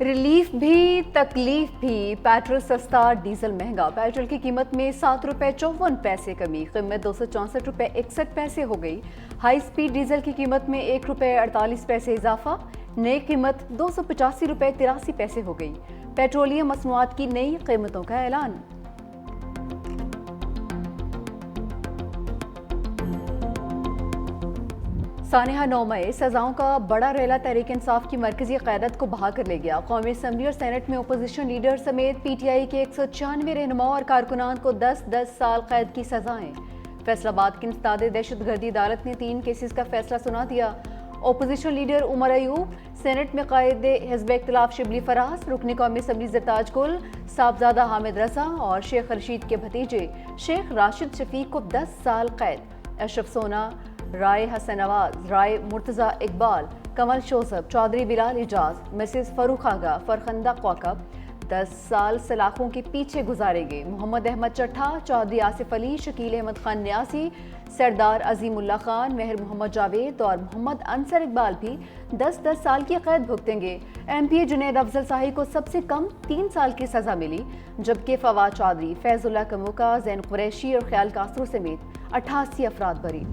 Relief بھی تکلیف بھی، پیٹرول سستا ڈیزل مہنگا، پیٹرول کی قیمت میں ₹7.54 کمی، قیمت ₹264.61 ہو گئی۔ ہائی سپیڈ ڈیزل کی قیمت میں ₹1.48 اضافہ، نئی قیمت ₹285.83 ہو گئی۔ پیٹرولیم مصنوعات کی نئی قیمتوں کا اعلان۔ سانحہ 9 مئی سزاؤں کا بڑا ریلا تحریک انصاف کی مرکزی قیادت کو بہا کر لے گیا۔ قومی اسمبلی اور سینٹ میں اپوزیشن لیڈر سمیت پی ٹی آئی کے 196 رہنماؤں اور کارکنان کو 10 سال قید کی سزائیں۔ فیصل آباد کی انسداد دہشت گردی عدالت نے 3 کیسز کا فیصلہ سنا دیا۔ Opposition leader Omar Ayub, Saint میں قائد حزب اختلاف شبلی فراز، رکن قومی اسمبلی زرتاج گل، صاحبزادہ حامد رضا اور شیخ رشید کے بھتیجے شیخ راشد شفیق کو 10 سال قید۔ اشرف سونا، رائے حسن نواز، رائے مرتضی اقبال، کمل شوذب، چودھری بلال اعجاز، مسز فروخ آغا، فرخندہ کوکب 10 سال سلاخوں کے پیچھے گزارے گئے۔ محمد احمد چٹھا، چودھری آصف علی، شکیل احمد خان نیازی، سردار عظیم اللہ خان، مہر محمد جاوید اور محمد انصر اقبال بھی 10 سال کی قید بھگتیں گے۔ ایم پی اے جنید افضل صاحب کو سب سے کم 3 سال کی سزا ملی، جبکہ فواد چودھری، فیض اللہ کموکا، زین قریشی اور خیال کاسرو سمیت 88 افراد بری۔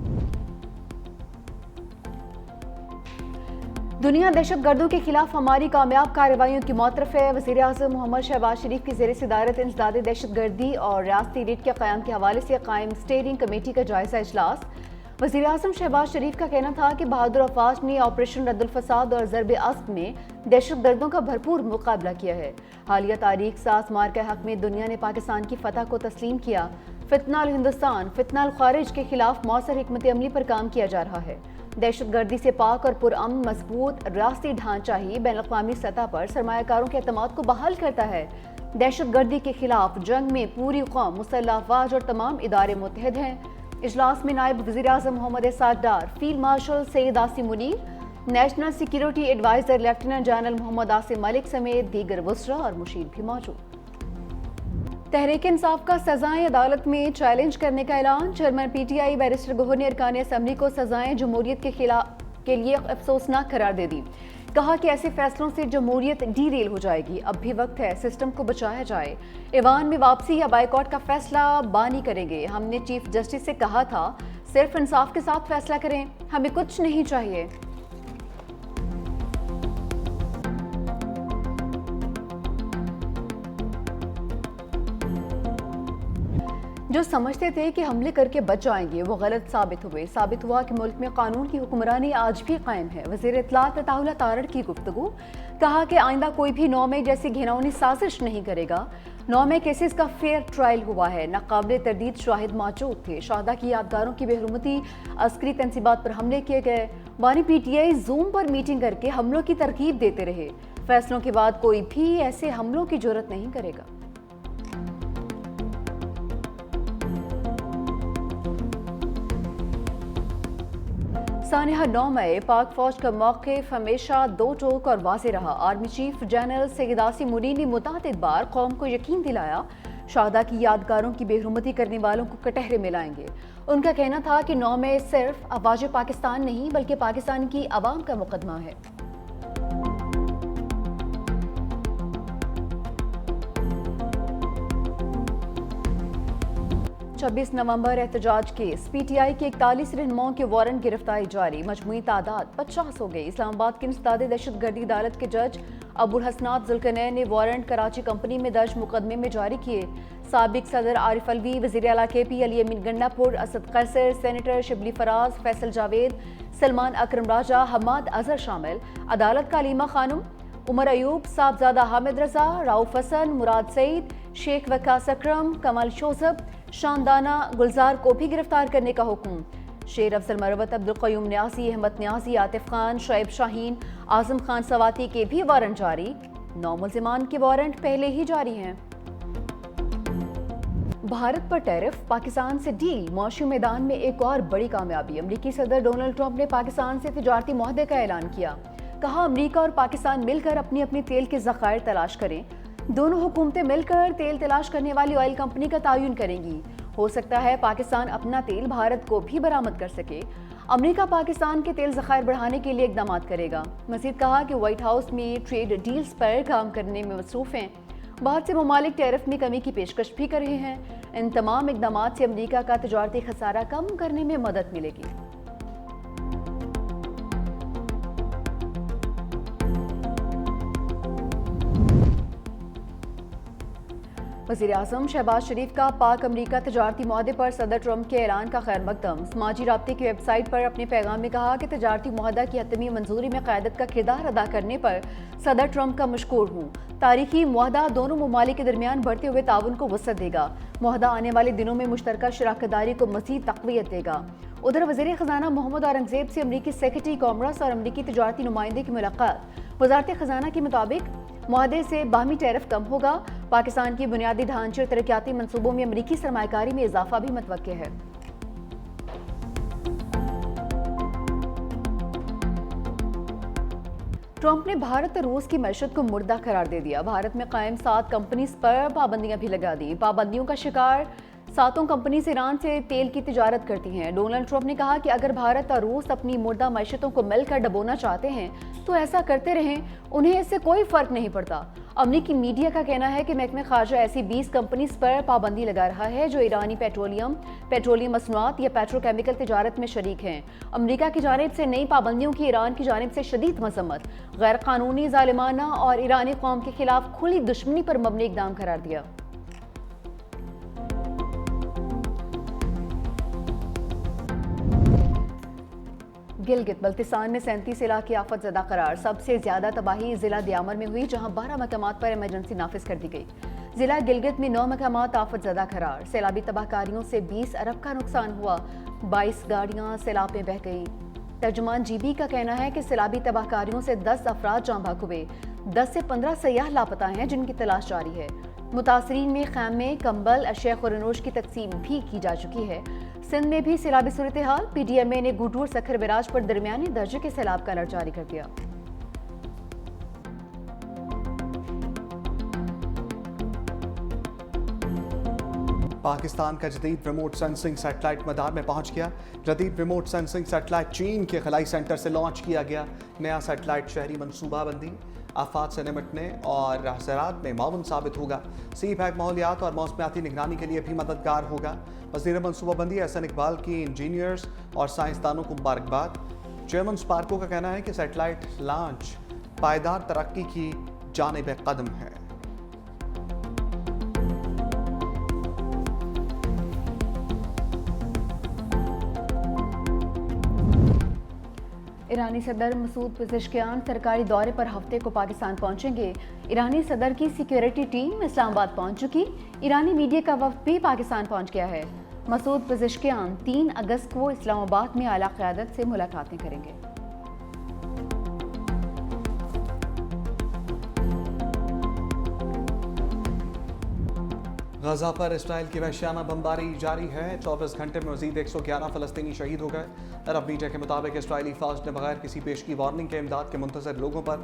دنیا دہشت گردوں کے خلاف ہماری کامیاب کارروائیوں کی معترف ہے۔ وزیر اعظم محمد شہباز شریف کی زیر صدارت انسداد دہشت گردی اور ریاستی ریٹ کے قیام کے حوالے سے قائم اسٹیئرنگ کمیٹی کا جائزہ اجلاس۔ وزیر اعظم شہباز شریف کا کہنا تھا کہ بہادر افواج نے آپریشن رد الفساد اور ضرب عصب میں دہشت گردوں کا بھرپور مقابلہ کیا ہے۔ حالیہ تاریخ ساز مار کے حق میں دنیا نے پاکستان کی فتح کو تسلیم کیا۔ فتنہ الہندوستان، فتنہ الخارج کے خلاف مؤثر حکمت عملی پر کام کیا جا رہا ہے۔ دہشت گردی سے پاک اور پرامن مضبوط ریاستی ڈھانچہ ہی بین الاقوامی سطح پر سرمایہ کاروں کے اعتماد کو بحال کرتا ہے۔ دہشت گردی کے خلاف جنگ میں پوری قوم، مسلح افواج اور تمام ادارے متحد ہیں۔ اجلاس میں نائب وزیر اعظم Muhammad Ishaq Dar, field marshal Syed Asim Munir, national security adviser lieutenant general Muhammad Asim Malik سمیت دیگر وزراء اور مشیر بھی موجود۔ تحریک انصاف کا سزائیں عدالت میں چیلنج کرنے کا اعلان۔ Chairman P T I barrister Gohar نے ارکان اسمبلی کو سزائیں جمہوریت کے لیے افسوسناک قرار دے دی۔ کہا کہ ایسے فیصلوں سے جمہوریت ڈی ریل ہو جائے گی، اب بھی وقت ہے سسٹم کو بچایا جائے۔ ایوان میں واپسی یا بائیکاٹ کا فیصلہ بانی کریں گے۔ ہم نے چیف جسٹس سے کہا تھا صرف انصاف کے ساتھ فیصلہ کریں، ہمیں کچھ نہیں چاہیے۔ جو سمجھتے تھے کہ حملے کر کے بچ جائیں گے وہ غلط ثابت ہوا کہ ملک میں قانون کی حکمرانی آج بھی قائم ہے۔ وزیر اطلاعات عطا اللہ تارڑ کی گفتگو، کہا کہ آئندہ کوئی بھی 9 مئی جیسی گھناؤنی سازش نہیں کرے گا۔ 9 مئی کیسز کا فیئر ٹرائل ہوا ہے، ناقابل تردید شواہد موجود تھے، شہداء کی یادگاروں کی بے حرمتی، عسکری تنصیبات پر حملے کیے گئے۔ بانی پی ٹی آئی زوم پر میٹنگ کر کے حملوں کی ترغیب دیتے رہے۔ فیصلوں کے بعد کوئی بھی ایسے حملوں کی جرات نہیں کرے گا۔ سانحہ 9 مئی پاک فوج کا موقف ہمیشہ دو ٹوک اور واضح رہا۔ آرمی چیف جنرل سید عاصم منیر نے متعدد بار قوم کو یقین دلایا شہداء کی یادگاروں کی بے حرمتی کرنے والوں کو کٹہرے میں لائیں گے۔ ان کا کہنا تھا کہ 9 مئی صرف افواج پاکستان نہیں بلکہ پاکستان کی عوام کا مقدمہ ہے۔ 26 نومبر احتجاج کیس، پی ٹی آئی کے 41 رہنماؤں کے وارنٹ گرفتاری جاری، مجموعی تعداد 50 ہو گئی۔ اسلام آباد کی انسداد دہشت گردی عدالت کے جج ابو الحسنات ذوالقرنین نے وارنٹ کراچی کمپنی میں درج مقدمے میں جاری کیے۔ سابق صدر عارف علوی، وزیر اعلیٰ کے پی علی امین گنڈا پور، اسد قیصر، سینیٹر شبلی فراز، فیصل جاوید، سلمان اکرم راجہ، حماد اظہر شامل۔ عدالت کا علیمہ خانم، عمر ایوب، صاحبزادہ حامد رضا، رؤوف حسن، مراد سعید، شیخ وقاص اکرم، کمل شوذب، شاندانہ گلزار کو بھی گرفتار کرنے کا حکم۔ شیر افضل مروت، عبدالقیوم نیازی، احمد نیازی، عاطف خان، شعیب شاہین، اعظم خان سواتی کے بھی وارنٹ جاری۔ 9 ملزمان کے وارنٹ پہلے ہی جاری ہیں۔ بھارت پر ٹیرف، پاکستان سے ڈیل، معاشی میدان میں ایک اور بڑی کامیابی۔ امریکی صدر ڈونلڈ ٹرمپ نے پاکستان سے تجارتی معاہدے کا اعلان کیا۔ کہا امریکہ اور پاکستان مل کر اپنی تیل کے ذخائر تلاش کریں۔ دونوں حکومتیں مل کر تیل تلاش کرنے والی آئل کمپنی کا تعین کریں گی۔ ہو سکتا ہے پاکستان اپنا تیل بھارت کو بھی برآمد کر سکے۔ امریکہ پاکستان کے تیل ذخائر بڑھانے کے لیے اقدامات کرے گا۔ مزید کہا کہ وائٹ ہاؤس میں ٹریڈ ڈیلز پر کام کرنے میں مصروف ہیں۔ بہت سے ممالک ٹیرف میں کمی کی پیشکش بھی کر رہے ہیں۔ ان تمام اقدامات سے امریکہ کا تجارتی خسارہ کم کرنے میں مدد ملے گی۔ وزیراعظم شہباز شریف کا پاک امریکہ تجارتی معاہدے پر صدر ٹرمپ کے اعلان کا خیر مقدم۔ سماجی رابطے کی ویب سائٹ پر اپنے پیغام میں کہا کہ تجارتی معاہدہ کی حتمی منظوری میں قیادت کا کردار ادا کرنے پر صدر ٹرمپ کا مشکور ہوں۔ تاریخی معاہدہ دونوں ممالک کے درمیان بڑھتے ہوئے تعاون کو وسعت دے گا۔ معاہدہ آنے والے دنوں میں مشترکہ شراکت داری کو مزید تقویت دے گا۔ ادھر وزیر خزانہ محمد اورنگزیب سے امریکی سیکرٹری کامرس اور امریکی تجارتی نمائندے کی ملاقات۔ وزارت خزانہ کے مطابق معاہدے سے باہمی ٹیرف کم ہوگا۔ پاکستان کی بنیادی ڈھانچے اور ترقیاتی منصوبوں میں امریکی سرمایہ کاری میں اضافہ بھی متوقع ہے۔ ٹرمپ نے بھارت اور روس کی معیشت کو مردہ قرار دے دیا۔ بھارت میں قائم 7 کمپنیز پر پابندیاں بھی لگا دیں۔ پابندیوں کا شکار 7 کمپنیز ایران سے تیل کی تجارت کرتی ہیں۔ ڈونلڈ ٹرمپ نے کہا کہ اگر بھارت اور روس اپنی مردہ معیشتوں کو مل کر ڈبونا چاہتے ہیں تو ایسا کرتے رہیں، انہیں اس سے کوئی فرق نہیں پڑتا۔ امریکی میڈیا کا کہنا ہے کہ محکمہ خارجہ ایسی 20 کمپنیز پر پابندی لگا رہا ہے جو ایرانی پیٹرولیم مصنوعات یا پیٹروکیمیکل تجارت میں شریک ہیں۔ امریکہ کی جانب سے نئی پابندیوں کی ایران کی جانب سے شدید مذمت، غیر قانونی، ظالمانہ اور ایرانی قوم کے خلاف کھلی دشمنی پر مبنی اقدام قرار دیا۔ گلگت بلتستان میں 37 علاقے آفت زدہ قرار۔ سب سے زیادہ تباہی ضلع دیامر میں ہوئی جہاں 12 مقامات پر ایمرجنسی نافذ کر دی گئی۔ ضلع گلگت میں 9 مقامات آفت زدہ قرار۔ سیلابی تباہ کاریوں سے 20 ارب کا نقصان ہوا، 22 گاڑیاں سیلاب میں بہہ گئیں۔ ترجمان جی بی کا کہنا ہے کہ سیلابی تباہ کاریوں سے 10 افراد جاں بحق ہوئے، 10 سے 15 سیاح لاپتہ ہیں جن کی تلاش جاری ہے۔ متاثرین میں خیمے، کمبل، اشیاء خورنوش کی تقسیم بھی کی جا چکی ہے۔ سندھ میں بھی سیلابی صورتحال، پی ڈی ایم اے نے گھٹور سکھر بیراج پر درمیانی درجے کے سیلاب کا الرٹ جاری کر دیا۔ پاکستان کا جدید ریموٹ سینسنگ سیٹلائٹ مدار میں پہنچ گیا۔ جدید ریموٹ سینسنگ سیٹلائٹ چین کے خلائی سینٹر سے لانچ کیا گیا۔ نیا سیٹلائٹ شہری منصوبہ بندی، آفات سے نمٹنے اور زراعت میں معاون ثابت ہوگا۔ سی پیک ماحولیات اور موسمیاتی نگرانی کے لیے بھی مددگار ہوگا۔ وزیر منصوبہ بندی احسن اقبال کی انجینئرز اور سائنسدانوں کو مبارکباد۔ چیئرمین سپارکو کا کہنا ہے کہ سیٹلائٹ لانچ پائیدار ترقی کی جانب قدم ہے۔ ایرانی صدر مسعود پزشکیان سرکاری دورے پر ہفتے کو پاکستان پہنچیں گے۔ ایرانی صدر کی سیکیورٹی ٹیم اسلام آباد پہنچ چکی۔ ایرانی میڈیا کا وفد بھی پاکستان پہنچ گیا ہے۔ مسعود پزشکیان 3 اگست کو اسلام آباد میں اعلیٰ قیادت سے ملاقاتیں کریں گے۔ غزہ پر اسرائیل کی وحشیانہ بمباری جاری ہے۔ 24 گھنٹے میں مزید 111 فلسطینی شہید ہو گئے۔ عرب میڈیا کے مطابق اسرائیلی فوج نے بغیر کسی پیشگی وارننگ کے امداد کے منتظر لوگوں پر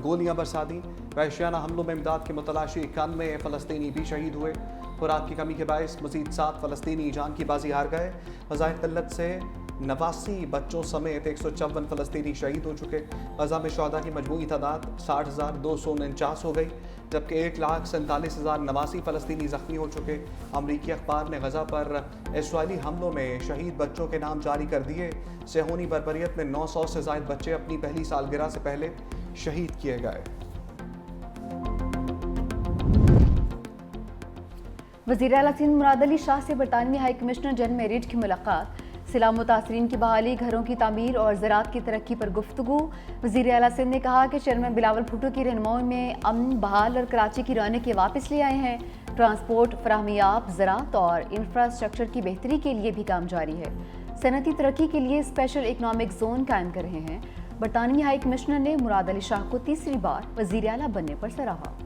گولیاں برسا دیں۔ وحشیانہ حملوں میں امداد کے متلاشی 91 فلسطینی بھی شہید ہوئے۔ خوراک کی کمی کے باعث مزید 7 فلسطینی جان کی بازی ہار گئے۔ غذائی قلت سے 89 بچوں سمیت 154 فلسطینی شہید ہو چکے۔ غزہ میں شہداء کی مجموعی تعداد 60,249 ہو گئی، جبکہ 1,47,089 فلسطینی زخمی ہو چکے۔ امریکی اخبار نے غزہ پر اسرائیلی حملوں میں شہید بچوں کے نام جاری کر دیے۔ صہیونی بربریت میں 900 سے زائد بچے اپنی پہلی سالگرہ سے پہلے شہید کیے گئے۔ وزیر اعلیٰ سندھ مراد علی شاہ سے برطانوی ہائی کمشنر جان میریڈ کی ملاقات۔ سیلاب متاثرین کی بحالی، گھروں کی تعمیر اور زراعت کی ترقی پر گفتگو۔ وزیر اعلیٰ سندھ نے کہا کہ چیئرمین بلاول بھٹو کی رہنمائی میں امن بحال اور کراچی کی رونقیں واپس لے آئے ہیں۔ ٹرانسپورٹ فراہمیاب، زراعت اور انفراسٹرکچر کی بہتری کے لیے بھی کام جاری ہے۔ صنعتی ترقی کے لیے اسپیشل اکنامک زون قائم کر رہے ہیں۔ برطانوی ہائی کمشنر نے مراد علی شاہ کو تیسری بار وزیر اعلیٰ بننے پر سراہا۔